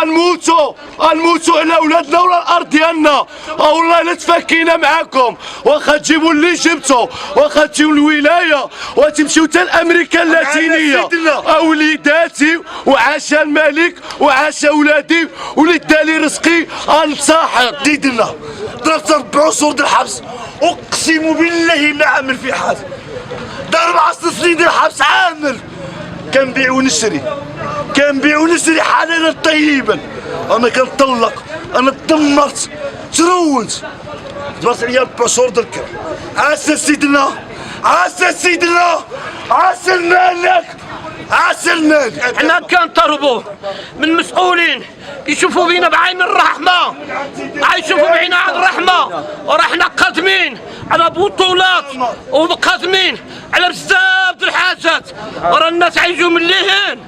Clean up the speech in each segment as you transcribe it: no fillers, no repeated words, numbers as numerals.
نموتوا على اولادنا ولا الارض ديالنا. والله الا تفكينا معاكم، واخا تجيبوا اللي جبتوا، واخا تجيو الولايه وتمشيو حتى لامريكا اللاتينيه. وليداتي وعاش الملك وعاش اولادي وليد دالي رزقي انصاحب. ديدنا ضربت 4 شهور د الحبس، اقسم بالله ما عامل في حاجه. دار 4 سنين د الحبس عامل. كنبيع ونشري حلالا طيبا. انا كنطلق، انا تدمرت، ترونت، دبرت عليا 4 شهور د الكرا. عاش سيدنا، عاش الملك، عاش الملك. حنا كنطلبوا من المسؤولين يشوفوا بينا بعين الرحمه، يشوفوا بعين الرحمه. وراه حنا قادمين على بطولات وقادمين على بزاف د الحاجات، وراه الناس عايشوا من لهين.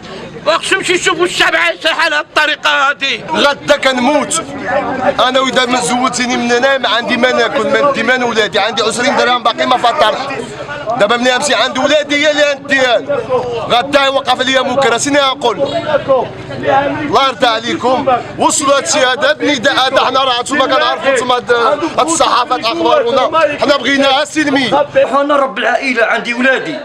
واخشمش يشوفوا الشعب عايش على الطريقه هذه. غدا كنموت انا، واذا ما زودتيني من هنا ما عندي ما ناكل، ما ندي ما ولادي. عندي 20 درهم باقي ما فطرت. دابا ملي نمشي عند ولادي هي اللي نديها. غدا وقف ليا منكر، شنو نقول له؟ الله يرضى عليكم، وصلوا هاد الشيء هذا النداء هذا. حنا راه انتوما كنعرفوا انتوما هاد الصحافات اخبارنا، حنا بغيناها سلميه. انا رب العائله، عندي ولادي،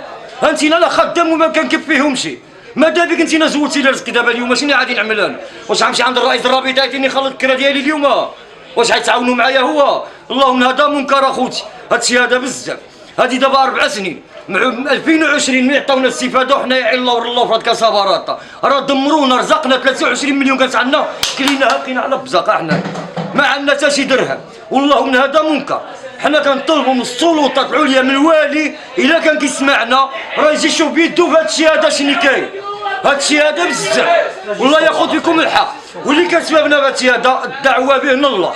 انتينا لا خدام وما كنكفيهمش. ما دابك انتينا زودتي لي رزقي دابا اليوم، شنو غادي نعمل انا؟ واش غنمشي عند الرئيس الرابطه يعطيني نخلص الكرا ديالي اليوم؟ واش غيتعاونوا معايا هو؟ اللهم هذا منكر اخوتي، هادشي هذا بزاف. هادي دابا 4 سنين مع 2020 ملي عطاونا الاستفاده وحنا يا الله والله في هاد كسابارات راه دمرونا. رزقنا 23 مليون كانت عندنا، كليناها بقينا على بزاقه حنا ما عندنا حتى شي درهم. والله هذا منكر. حنا كنطلبوا من السلطات العليا من الوالي الا كان كيسمعنا راه يجي يشوف بيدو في هادشي هذا شنو كاين. هادشي هذا بزاف والله ياخذ بكم الحق، واللي كان سببنا بهادشي هذا الدعوه به من الله.